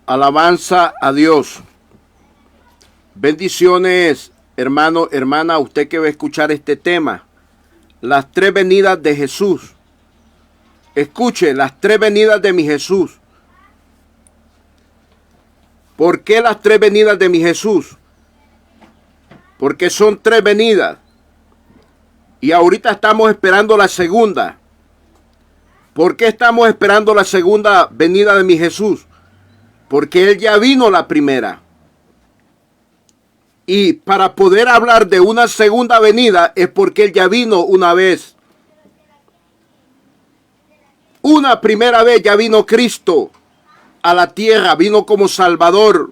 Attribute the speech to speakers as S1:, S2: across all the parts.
S1: Alabanza a Dios. Bendiciones, hermano, hermana, usted que va a escuchar este tema. Las tres venidas de Jesús. Escuche, las tres venidas de mi Jesús. ¿Por qué las tres venidas de mi Jesús? Porque son tres venidas. Y ahorita estamos esperando la segunda. ¿Por qué estamos esperando la segunda venida de mi Jesús? Porque Él ya vino la primera. Y para poder hablar de una segunda venida es porque Él ya vino una vez. Una primera vez ya vino Cristo a la tierra, vino como Salvador.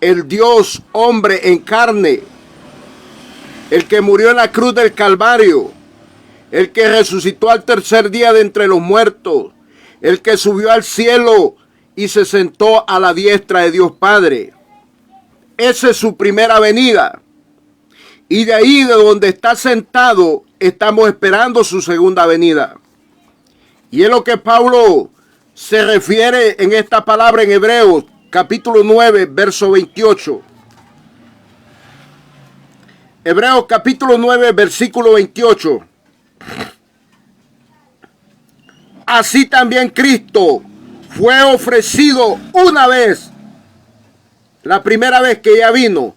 S1: El Dios hombre en carne, el que murió en la cruz del Calvario, el que resucitó al tercer día de entre los muertos, el que subió al cielo y se sentó a la diestra de Dios Padre. Esa es su primera venida. Y de ahí, de donde está sentado, estamos esperando su segunda venida. Y es lo que Pablo se refiere en esta palabra en Hebreos, capítulo 9, verso 28. Hebreos capítulo 9, versículo 28. Así también Cristo fue ofrecido una vez, la primera vez que ya vino,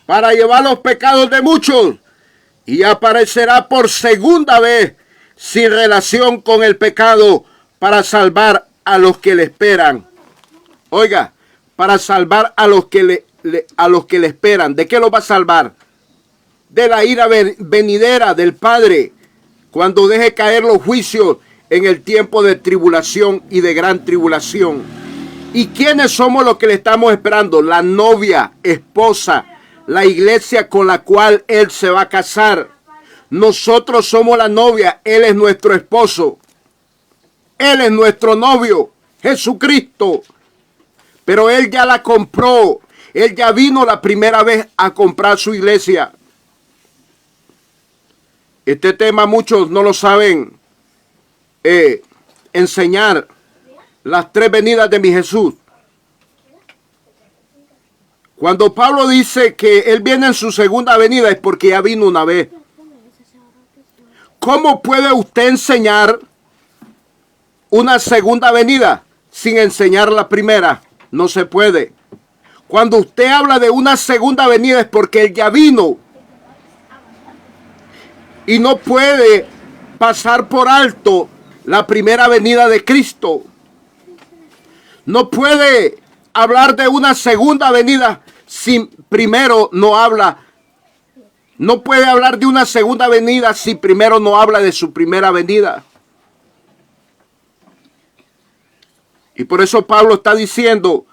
S1: para llevar los pecados de muchos, y aparecerá por segunda vez sin relación con el pecado para salvar a los que le esperan. Oiga, para salvar a los que le esperan. ¿De qué lo va a salvar? De la ira venidera del Padre, cuando deje caer los juicios en el tiempo de tribulación y de gran tribulación. ¿Y quiénes somos los que le estamos esperando? La novia, esposa, la iglesia con la cual Él se va a casar. Nosotros somos la novia, Él es nuestro esposo. Él es nuestro novio, Jesucristo. Pero Él ya la compró. Él ya vino la primera vez a comprar su iglesia. Este tema muchos no lo saben enseñar. Las tres venidas de mi Jesús. Cuando Pablo dice que Él viene en su segunda venida es porque ya vino una vez. ¿Cómo puede usted enseñar una segunda venida sin enseñar la primera? No se puede. Cuando usted habla de una segunda venida es porque Él ya vino. Y no puede pasar por alto la primera venida de Cristo. No puede hablar de una segunda venida si primero no habla. No puede hablar de una segunda venida si primero no habla de su primera venida. Y por eso Pablo está diciendo,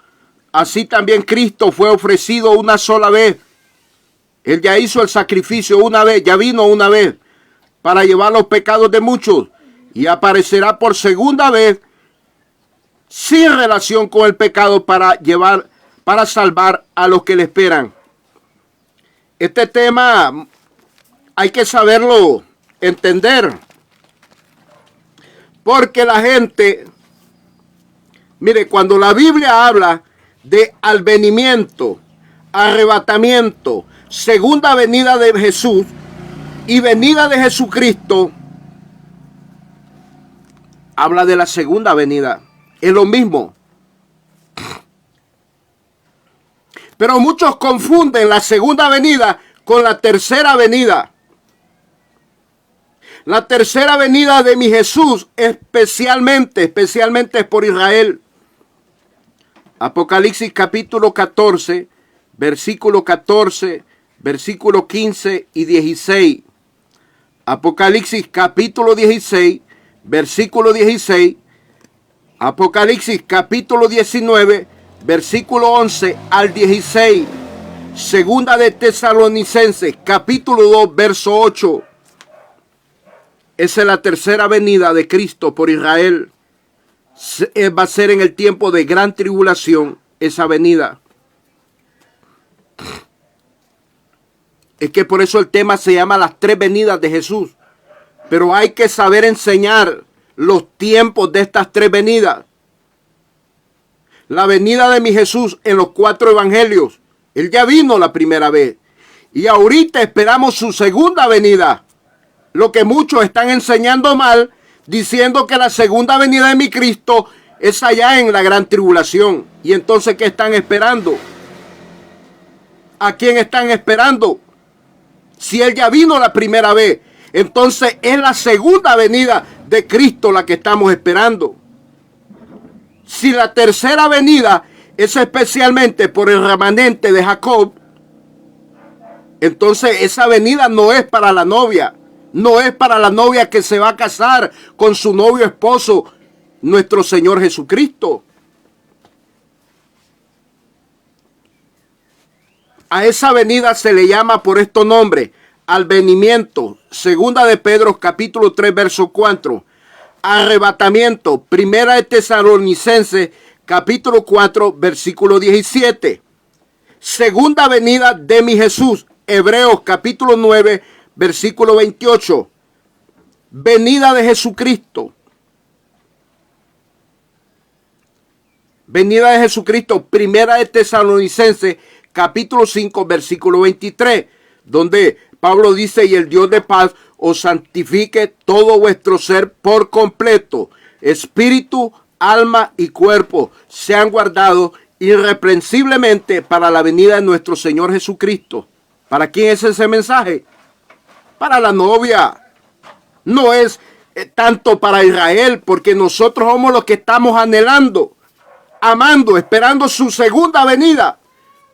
S1: así también Cristo fue ofrecido una sola vez. Él ya hizo el sacrificio una vez, ya vino una vez para llevar los pecados de muchos y aparecerá por segunda vez sin relación con el pecado para salvar a los que le esperan. Este tema hay que saberlo entender, porque la gente, mire, cuando la Biblia habla de advenimiento, arrebatamiento, segunda venida de Jesús y venida de Jesucristo, habla de la segunda venida. Es lo mismo. Pero muchos confunden la segunda venida con la tercera venida. La tercera venida de mi Jesús especialmente es por Israel. Apocalipsis capítulo 14, versículo 14, versículo 15 y 16. Apocalipsis capítulo 16, versículo 16. Apocalipsis capítulo 19, versículo 11 al 16. Segunda de Tesalonicenses capítulo 2, verso 8. Esa es la tercera venida de Cristo por Israel. Va a ser en el tiempo de gran tribulación esa venida. Es que por eso el tema se llama las tres venidas de Jesús. Pero hay que saber enseñar los tiempos de estas tres venidas. la venida de mi Jesús en los 4 evangelios. Él ya vino la primera vez. Y ahorita esperamos su segunda venida. Lo que muchos están enseñando mal, diciendo que la segunda venida de mi Cristo es allá en la gran tribulación. Y entonces, ¿qué están esperando? ¿A quién están esperando? Si Él ya vino la primera vez, entonces es la segunda venida de Cristo la que estamos esperando. Si la tercera venida es especialmente por el remanente de Jacob, entonces esa venida no es para la novia. No es para la novia que se va a casar con su novio esposo, nuestro Señor Jesucristo. A esa venida se le llama por estos nombres: advenimiento, segunda de Pedro capítulo 3 verso 4, arrebatamiento, primera de Tesalonicenses capítulo 4 versículo 17, segunda venida de mi Jesús, Hebreos capítulo 9 versículo 28, venida de Jesucristo. Venida de Jesucristo, primera de Tesalonicenses capítulo 5 versículo 23, donde Pablo dice: y el Dios de paz os santifique todo vuestro ser por completo, espíritu, alma y cuerpo sean guardados irreprensiblemente para la venida de nuestro Señor Jesucristo. ¿Para quién es ese mensaje? Para la novia. No es tanto para Israel, porque nosotros somos los que estamos anhelando, amando, esperando su segunda venida.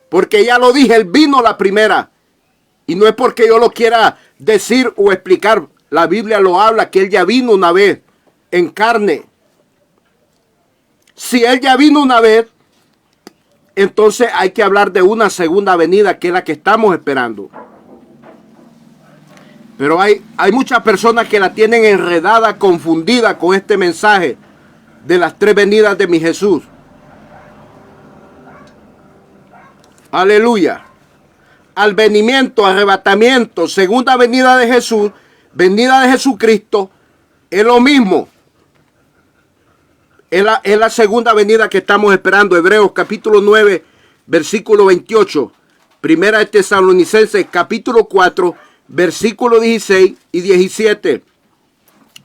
S1: Porque ya lo dije, Él vino la primera. Y no es porque yo lo quiera decir o explicar. La Biblia lo habla, que Él ya vino una vez en carne. Si Él ya vino una vez, entonces hay que hablar de una segunda venida, que es la que estamos esperando. Pero hay muchas personas que la tienen enredada, confundida con este mensaje de las 3 venidas de mi Jesús. Aleluya. Advenimiento, arrebatamiento, segunda venida de Jesús, venida de Jesucristo, es lo mismo. Es la segunda venida que estamos esperando. Hebreos capítulo 9, versículo 28. Primera de Tesalonicenses capítulo 4, versículo 16 y 17.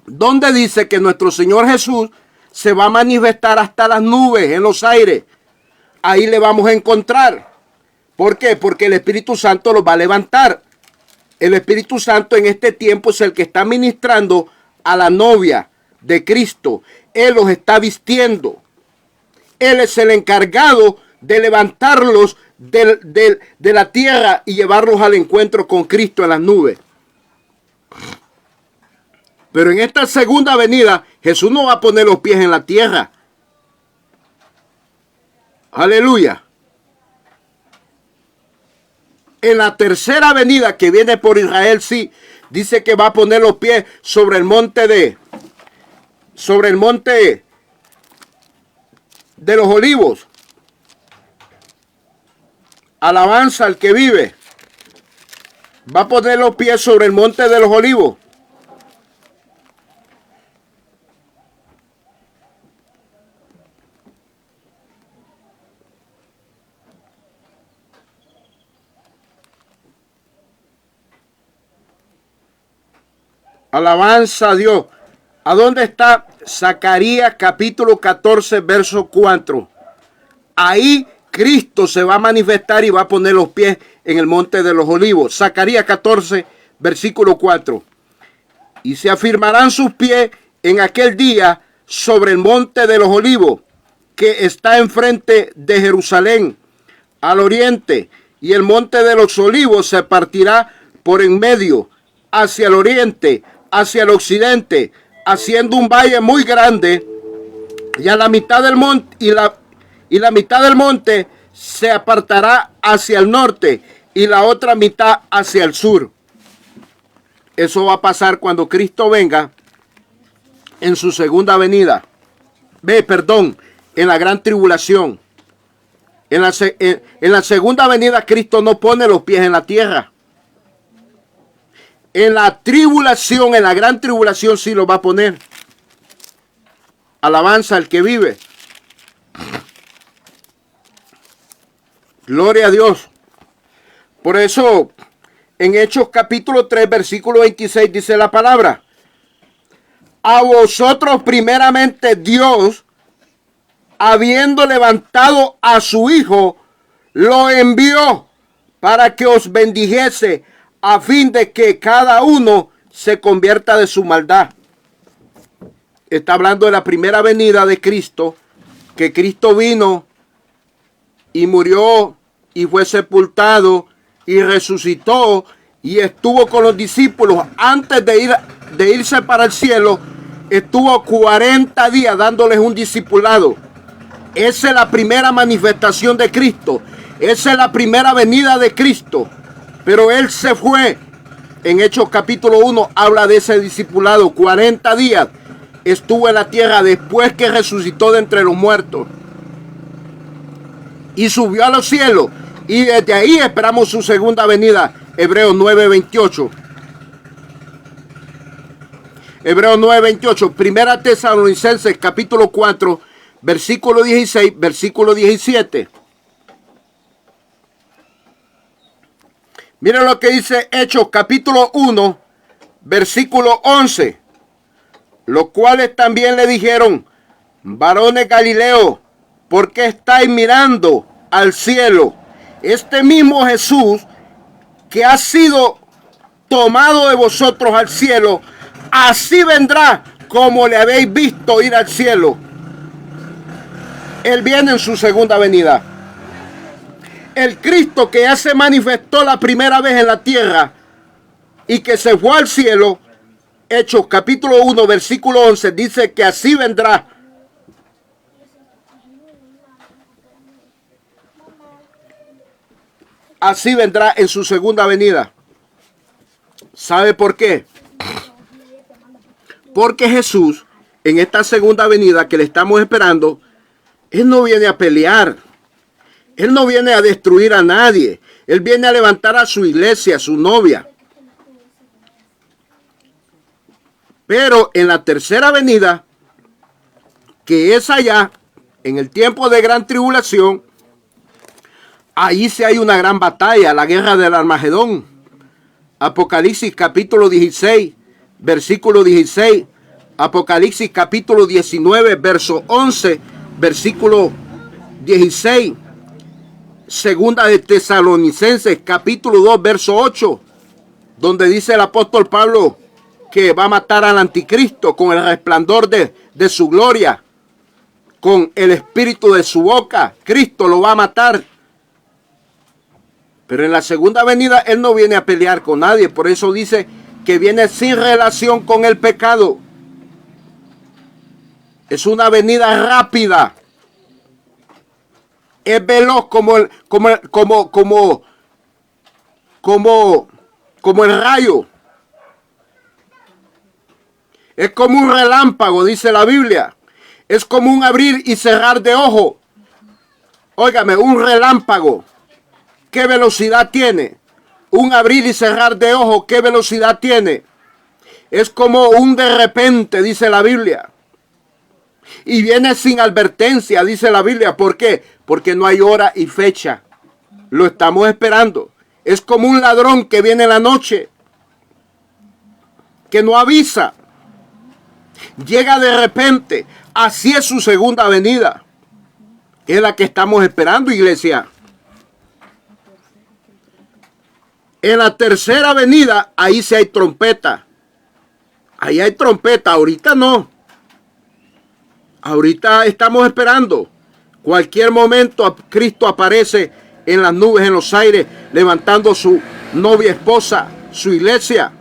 S1: Donde dice que nuestro Señor Jesús se va a manifestar hasta las nubes, en los aires. Ahí le vamos a encontrar. ¿Por qué? Porque el Espíritu Santo los va a levantar. El Espíritu Santo en este tiempo es el que está ministrando a la novia de Cristo. Él los está vistiendo. Él es el encargado de levantarlos de la tierra y llevarlos al encuentro con Cristo en las nubes. Pero en esta segunda venida, Jesús no va a poner los pies en la tierra. Aleluya. En la tercera venida que viene por Israel, sí, dice que va a poner los pies sobre el monte de los olivos. Alabanza al que vive. Va a poner los pies sobre el monte de los olivos. Alabanza a Dios. ¿A dónde está? Zacarías capítulo 14, verso 4. Ahí Cristo se va a manifestar y va a poner los pies en el monte de los olivos. Zacarías 14, versículo 4. Y se afirmarán sus pies en aquel día sobre el monte de los olivos, que está enfrente de Jerusalén, al oriente. Y el monte de los olivos se partirá por en medio, hacia el oriente, hacia el occidente, haciendo un valle muy grande, y a la mitad del monte y la mitad del monte se apartará hacia el norte y la otra mitad hacia el sur. Eso va a pasar cuando Cristo venga en su segunda venida. En la gran tribulación. En la segunda venida Cristo no pone los pies en la tierra. En la tribulación, en la gran tribulación sí lo va a poner. Alabanza al que vive. Gloria a Dios. Por eso, en Hechos capítulo 3, versículo 26 dice la palabra: a vosotros primeramente Dios, habiendo levantado a su Hijo, lo envió para que os bendijese, a fin de que cada uno se convierta de su maldad. Está hablando de la primera venida de Cristo, que Cristo vino y murió y fue sepultado y resucitó y estuvo con los discípulos antes de irse para el cielo. Estuvo 40 días dándoles un discipulado. Esa es la primera manifestación de Cristo. Esa es la primera venida de Cristo. Pero Él se fue. En Hechos capítulo 1 habla de ese discipulado. 40 días estuvo en la tierra después que resucitó de entre los muertos. Y subió a los cielos. Y desde ahí esperamos su segunda venida. Hebreos 9:28. Hebreos 9:28. Primera Tesalonicenses capítulo 4, versículo 16, versículo 17. Miren lo que dice Hechos capítulo 1, versículo 11. Los cuales también le dijeron: varones Galileos, ¿por qué estáis mirando al cielo? Este mismo Jesús que ha sido tomado de vosotros al cielo, así vendrá como le habéis visto ir al cielo. Él viene en su segunda venida. El Cristo que ya se manifestó la primera vez en la tierra y que se fue al cielo, Hechos capítulo 1, versículo 11, dice que así vendrá. Así vendrá en su segunda venida. ¿Sabe por qué? Porque Jesús, en esta segunda venida que le estamos esperando, Él no viene a pelear. Él no viene a destruir a nadie. Él viene a levantar a su iglesia, a su novia. Pero en la tercera venida, que es allá, en el tiempo de gran tribulación, ahí sí hay una gran batalla, la guerra del Armagedón. Apocalipsis capítulo 16, versículo 16. Apocalipsis capítulo 19, verso 11, versículo 16. Segunda de Tesalonicenses capítulo 2, verso 8, donde dice el apóstol Pablo que va a matar al anticristo con el resplandor de su gloria, con el espíritu de su boca. Cristo lo va a matar. Pero en la segunda venida Él no viene a pelear con nadie. Por eso dice que viene sin relación con el pecado. Es una venida rápida. Es veloz como el rayo. Es como un relámpago, dice la Biblia. Es como un abrir y cerrar de ojo. Óigame, un relámpago. ¿Qué velocidad tiene? Un abrir y cerrar de ojo, ¿qué velocidad tiene? Es como un de repente, dice la Biblia. Y viene sin advertencia, dice la Biblia. ¿Por qué? Porque no hay hora y fecha. Lo estamos esperando. Es como un ladrón que viene en la noche, que no avisa. Llega de repente. Así es su segunda venida. Es la que estamos esperando, iglesia. En la tercera venida, ahí sí hay trompeta. Ahí hay trompeta, ahorita no. Ahorita estamos esperando. Cualquier momento Cristo aparece en las nubes, en los aires, levantando su novia esposa, su iglesia.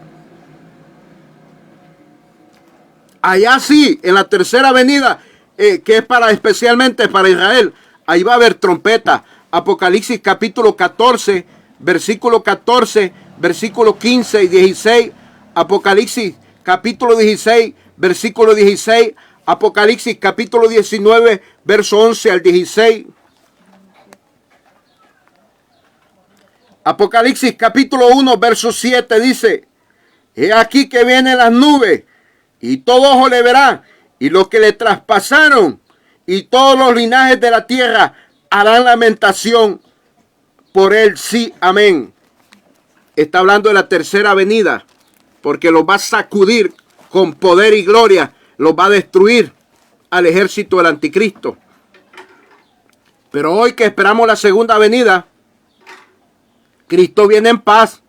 S1: Allá sí, en la tercera venida, que es especialmente para Israel, ahí va a haber trompeta. Apocalipsis capítulo 14, versículo 14, versículo 15 y 16. Apocalipsis capítulo 16, versículo 16. Apocalipsis capítulo 19, verso 11 al 16. Apocalipsis capítulo 1, verso 7 dice: he aquí que vienen las nubes, y todo ojo le verá, y los que le traspasaron, y todos los linajes de la tierra harán lamentación por él sí, amén. Está hablando de la tercera venida, porque los va a sacudir con poder y gloria, los va a destruir al ejército del anticristo. Pero hoy que esperamos la segunda venida, Cristo viene en paz.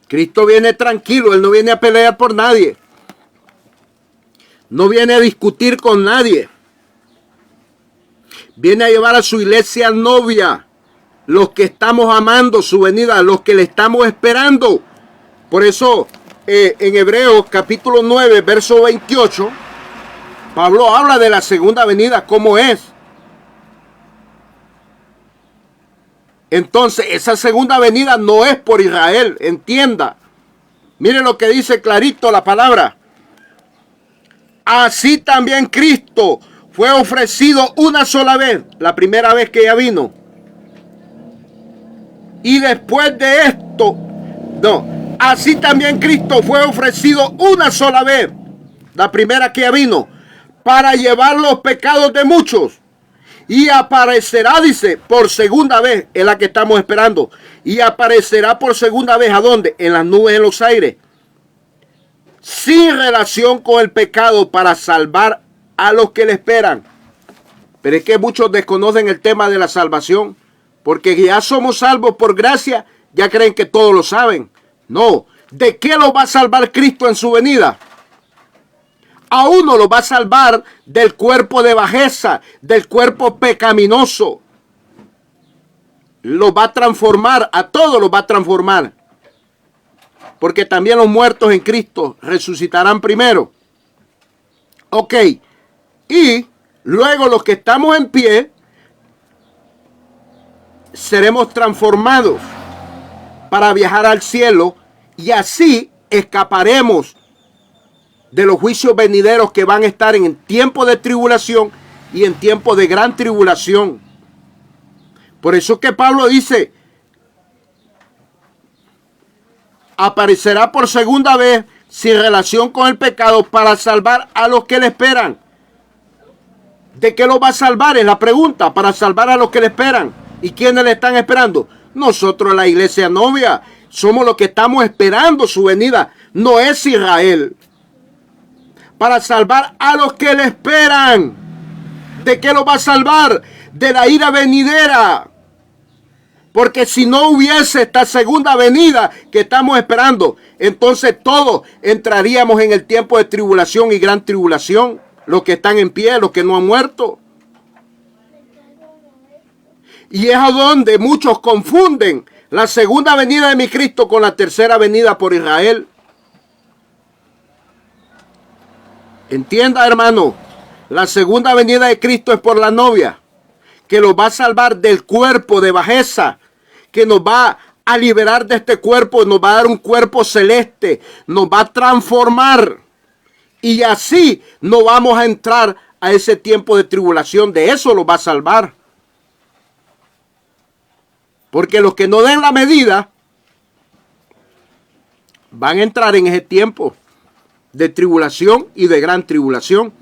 S1: Cristo viene tranquilo, Él no viene a pelear por nadie. No viene a discutir con nadie. Viene a llevar a su iglesia novia, los que estamos amando su venida, los que le estamos esperando. Por eso en Hebreos capítulo 9, verso 28, Pablo habla de la segunda venida, cómo es. Entonces, esa segunda venida no es por Israel, entienda. Mire lo que dice clarito la palabra. Así también Cristo fue ofrecido una sola vez, la primera vez que ella vino. Y después de esto, no, así también Cristo fue ofrecido una sola vez, la primera que ella vino, para llevar los pecados de muchos. Y aparecerá, dice, por segunda vez, es la que estamos esperando. Y aparecerá por segunda vez, ¿a dónde? En las nubes, en los aires. Sin relación con el pecado, para salvar a los que le esperan. Pero es que muchos desconocen el tema de la salvación. Porque ya somos salvos por gracia, ya creen que todos lo saben. No, ¿de qué lo va a salvar Cristo en su venida? A uno lo va a salvar del cuerpo de bajeza, del cuerpo pecaminoso. Lo va a transformar, a todos los va a transformar. Porque también los muertos en Cristo resucitarán primero. Ok, y luego los que estamos en pie, seremos transformados para viajar al cielo y así escaparemos de los juicios venideros que van a estar en tiempo de tribulación y en tiempo de gran tribulación. Por eso que Pablo dice, aparecerá por segunda vez sin relación con el pecado para salvar a los que le esperan. ¿De qué lo va a salvar? Es la pregunta, para salvar a los que le esperan. ¿Y quiénes le están esperando? Nosotros, la iglesia novia, somos los que estamos esperando su venida. No es Israel. Para salvar a los que le esperan. ¿De qué lo va a salvar? De la ira venidera. Porque si no hubiese esta segunda venida que estamos esperando, entonces todos entraríamos en el tiempo de tribulación y gran tribulación. Los que están en pie, los que no han muerto. Y es a donde muchos confunden la segunda venida de mi Cristo con la tercera venida por Israel. Entienda, hermano, la segunda venida de Cristo es por la novia, que los va a salvar del cuerpo de bajeza, que nos va a liberar de este cuerpo, nos va a dar un cuerpo celeste, nos va a transformar. Y así no vamos a entrar a ese tiempo de tribulación, de eso los va a salvar. Porque los que no den la medida van a entrar en ese tiempo de tribulación y de gran tribulación.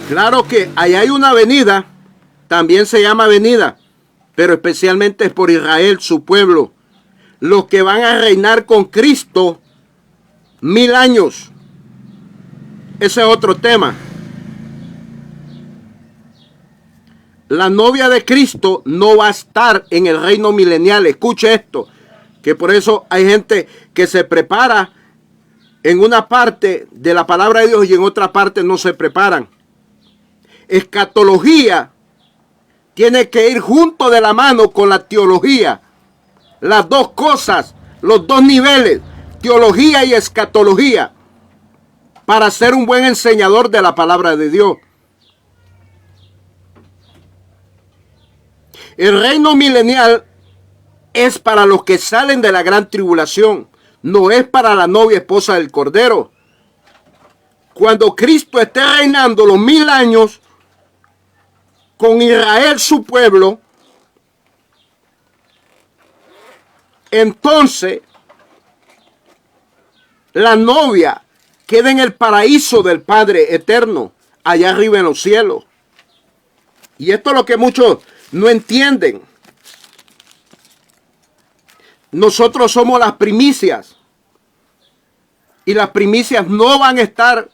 S1: Claro que ahí hay una venida, también se llama venida, pero especialmente es por Israel, su pueblo, los que van a reinar con Cristo 1000 años. Ese es otro tema. La novia de Cristo no va a estar en el reino milenial. Escuche esto, que por eso hay gente que se prepara en una parte de la palabra de Dios y en otra parte no se preparan. Escatología tiene que ir junto de la mano con la teología. Las dos cosas, los dos niveles, teología y escatología, para ser un buen enseñador de la palabra de Dios. El reino milenial es para los que salen de la gran tribulación, no es para la novia esposa del Cordero. Cuando Cristo esté reinando los 1000 años con Israel su pueblo, entonces la novia queda en el paraíso del Padre eterno, allá arriba en los cielos. Y esto es lo que muchos no entienden. Nosotros somos las primicias. Y las primicias no van a estar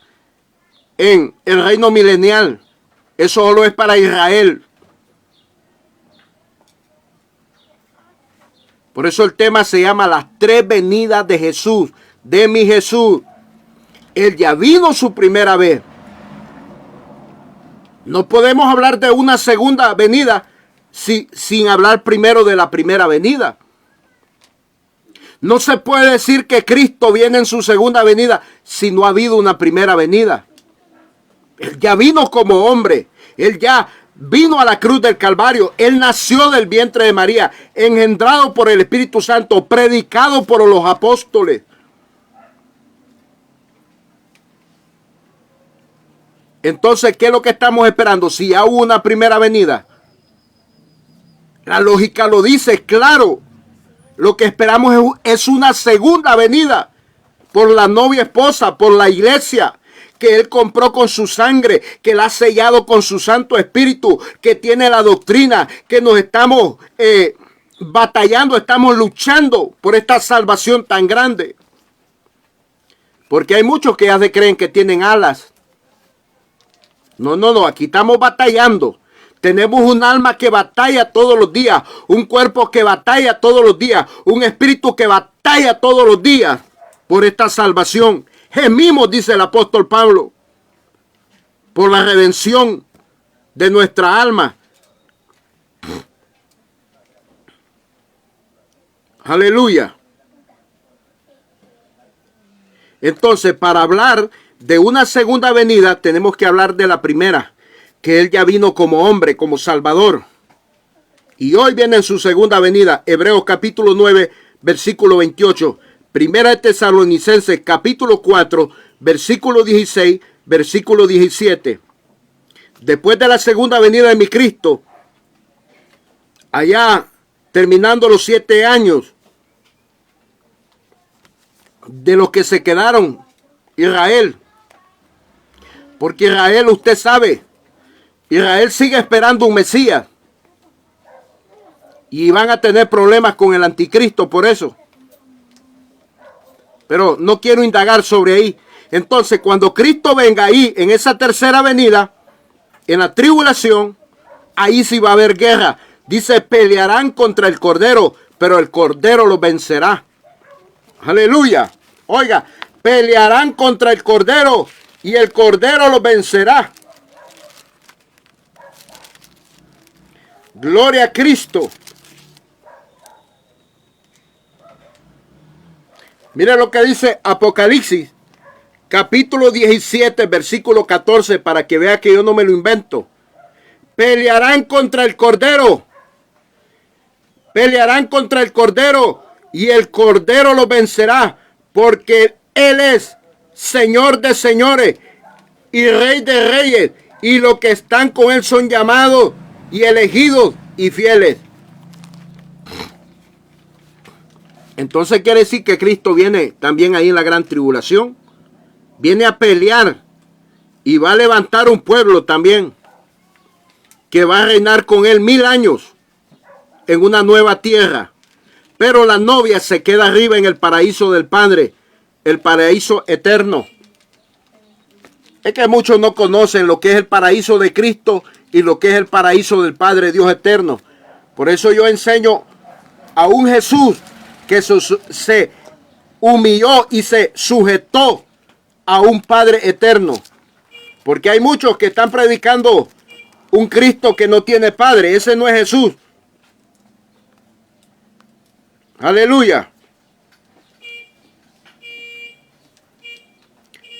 S1: en el reino milenial. Eso solo es para Israel. Por eso el tema se llama las tres venidas de Jesús, de mi Jesús. Él ya vino su primera vez. No podemos hablar de una segunda venida sin hablar primero de la primera venida. No se puede decir que Cristo viene en su segunda venida si no ha habido una primera venida. Él ya vino como hombre. Él ya vino a la cruz del Calvario. Él nació del vientre de María, engendrado por el Espíritu Santo, predicado por los apóstoles. Entonces, ¿qué es lo que estamos esperando? Si ya hubo una primera venida. La lógica lo dice, claro. Lo que esperamos es una segunda venida por la novia esposa, por la iglesia, que Él compró con su sangre, que la ha sellado con su Santo Espíritu, que tiene la doctrina, que nos estamos batallando, estamos luchando por esta salvación tan grande. Porque hay muchos que ya se creen que tienen alas. No, aquí estamos batallando. Tenemos un alma que batalla todos los días, un cuerpo que batalla todos los días, un espíritu que batalla todos los días por esta salvación. Gemimos, dice el apóstol Pablo, por la redención de nuestra alma. Aleluya. Entonces, para hablar de una segunda venida, tenemos que hablar de la primera, que Él ya vino como hombre, como Salvador. Y hoy viene en su segunda venida. Hebreos capítulo 9, versículo 28. Primera de Tesalonicenses capítulo 4, versículo 16, versículo 17. Después de la segunda venida de mi Cristo, allá terminando los 7 años de los que se quedaron Israel. Porque Israel, usted sabe, Israel sigue esperando un Mesías. Y van a tener problemas con el anticristo por eso. Pero no quiero indagar sobre ahí. Entonces, cuando Cristo venga ahí, en esa tercera venida, en la tribulación, ahí sí va a haber guerra. Dice, pelearán contra el Cordero, pero el Cordero los vencerá. Aleluya. Oiga, pelearán contra el Cordero y el Cordero los vencerá. Gloria a Cristo. Mira lo que dice Apocalipsis, capítulo 17, versículo 14, para que vea que yo no me lo invento. Pelearán contra el Cordero. Pelearán contra el Cordero y el Cordero los vencerá, porque Él es Señor de señores y Rey de reyes, y los que están con Él son llamados y elegidos y fieles. Entonces quiere decir que Cristo viene también ahí en la gran tribulación. Viene a pelear y va a levantar un pueblo también que va a reinar con Él 1000 años en una nueva tierra. Pero la novia se queda arriba en el paraíso del Padre, el paraíso eterno. Es que muchos no conocen lo que es el paraíso de Cristo y lo que es el paraíso del Padre Dios eterno. Por eso yo enseño a un Jesús que se humilló y se sujetó a un Padre eterno. Porque hay muchos que están predicando un Cristo que no tiene Padre. Ese no es Jesús. Aleluya.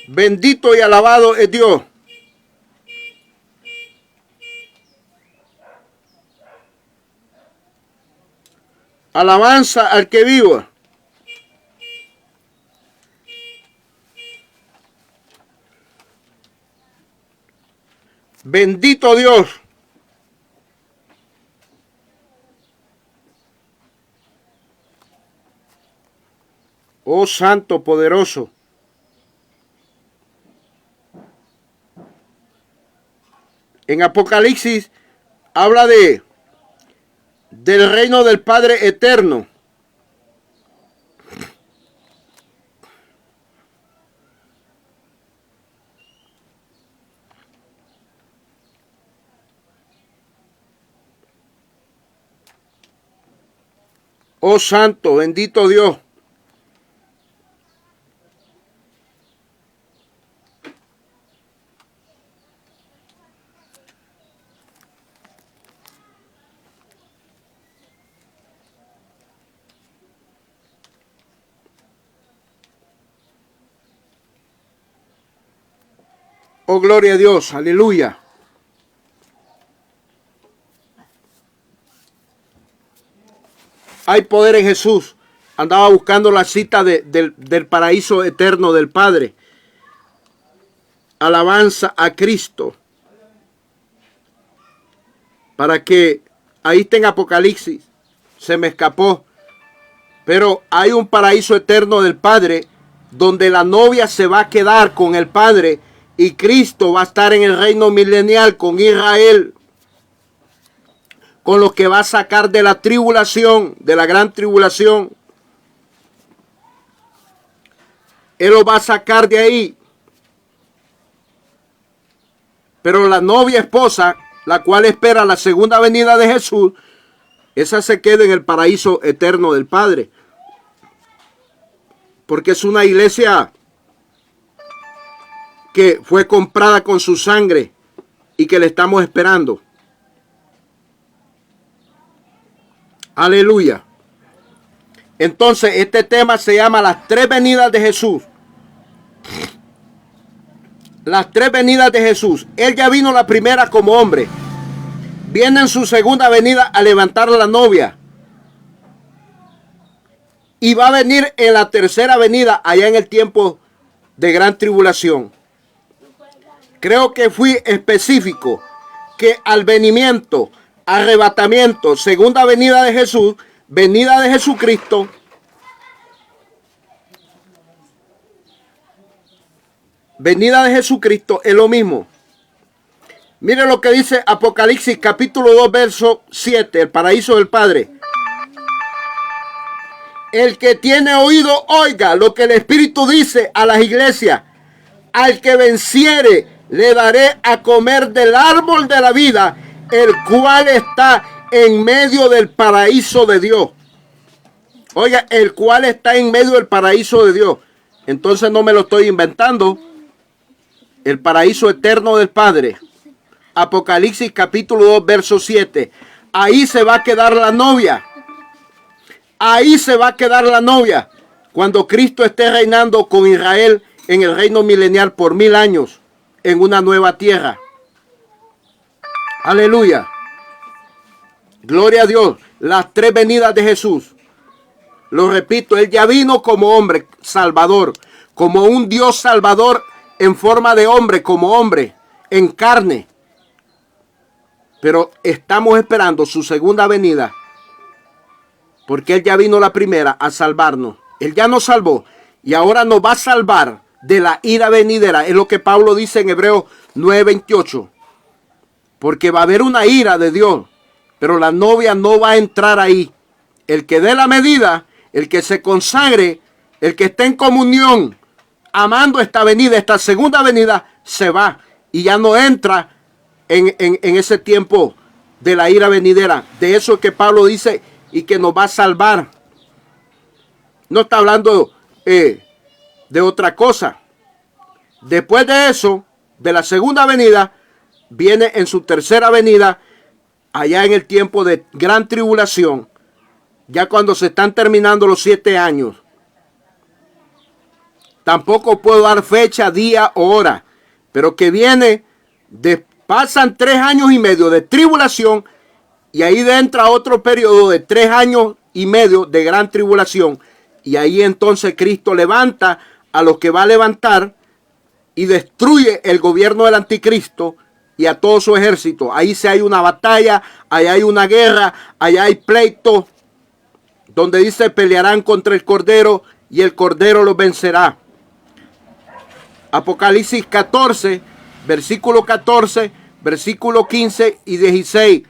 S1: Bendito y alabado es Dios. Alabanza al que viva. Bendito Dios. Oh Santo poderoso. En Apocalipsis habla del reino del Padre eterno. Oh santo, bendito Dios. Oh, gloria a Dios, aleluya. Hay poder en Jesús. Andaba buscando la cita del paraíso eterno del Padre. Alabanza a Cristo. Para que ahí está en Apocalipsis. Se me escapó. Pero hay un paraíso eterno del Padre donde la novia se va a quedar con el Padre y Cristo va a estar en el reino milenial con Israel, con los que va a sacar de la tribulación, de la gran tribulación. Él los va a sacar de ahí. Pero la novia esposa, la cual espera la segunda venida de Jesús, esa se queda en el paraíso eterno del Padre. Porque es una iglesia que fue comprada con su sangre y que le estamos esperando. Aleluya. Entonces, este tema se llama las tres venidas de Jesús. Las tres venidas de Jesús. Él ya vino la primera como hombre. Viene en su segunda venida a levantar a la novia. Y va a venir en la tercera venida allá en el tiempo de gran tribulación. Creo que fui específico que al venimiento, arrebatamiento, segunda venida de Jesús, venida de Jesucristo, venida de Jesucristo es lo mismo. Mire lo que dice Apocalipsis capítulo 2 verso 7, el paraíso del Padre. El que tiene oído oiga lo que el Espíritu dice a las iglesias. Al que venciere le daré a comer del árbol de la vida, el cual está en medio del paraíso de Dios. Oiga, el cual está en medio del paraíso de Dios. Entonces no me lo estoy inventando. El paraíso eterno del Padre. Apocalipsis capítulo 2 verso 7. Ahí se va a quedar la novia. Ahí se va a quedar la novia. Cuando Cristo esté reinando con Israel en el reino milenial por 1000 años. En una nueva tierra. Aleluya. Gloria a Dios. Las tres venidas de Jesús. Lo repito, Él ya vino como hombre salvador. Como un Dios salvador en forma de hombre, como hombre, en carne. Pero estamos esperando su segunda venida. Porque Él ya vino la primera a salvarnos. Él ya nos salvó. Y ahora nos va a salvar de la ira venidera. Es lo que Pablo dice en Hebreos 9:28. Porque va a haber una ira de Dios. Pero la novia no va a entrar ahí. El que dé la medida, el que se consagre, el que esté en comunión, amando esta venida, esta segunda venida, se va. Y ya no entra en ese tiempo de la ira venidera. De eso que Pablo dice y que nos va a salvar. No está hablando de otra cosa. Después de eso, de la segunda venida, viene en su tercera venida, allá en el tiempo de gran tribulación, ya cuando se están terminando los 7 años. Tampoco puedo dar fecha, día o hora, pero que viene, pasan 3 años y medio de tribulación y ahí entra otro periodo de 3 años y medio de gran tribulación. Y ahí entonces Cristo levanta a los que va a levantar y destruye el gobierno del anticristo y a todo su ejército. Ahí sí hay una batalla, ahí hay una guerra, ahí hay pleito, donde dice pelearán contra el Cordero y el Cordero los vencerá. Apocalipsis 14, versículo 14, versículo 15 y 16.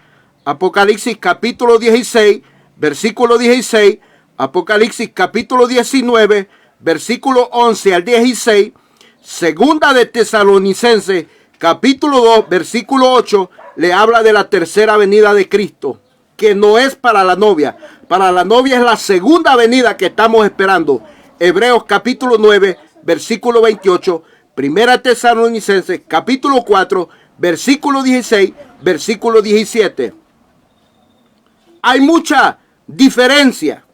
S1: Apocalipsis capítulo 16, versículo 16, Apocalipsis capítulo 19, versículo 11 al 16, segunda de Tesalonicenses capítulo 2, versículo 8, le habla de la tercera venida de Cristo, que no es para la novia. Para la novia es la segunda venida que estamos esperando. Hebreos capítulo 9, versículo 28, primera Tesalonicenses capítulo 4, versículo 16, versículo 17. Hay mucha diferencia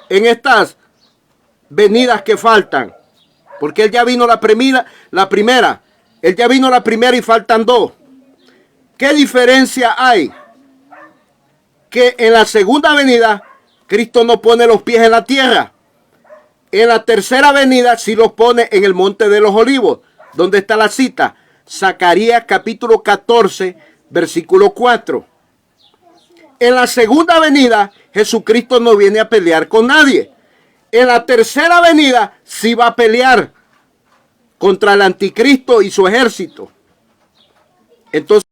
S1: en estas venidas que faltan, porque él ya vino la primera, él ya vino la primera y faltan dos. ¿Qué diferencia hay? Que en la segunda venida Cristo no pone los pies en la tierra. En la tercera venida sí los pone en el monte de los olivos. ¿Dónde está la cita? Zacarías capítulo 14, versículo 4. En la segunda venida Jesucristo no viene a pelear con nadie. En la tercera venida sí va a pelear contra el anticristo y su ejército. Entonces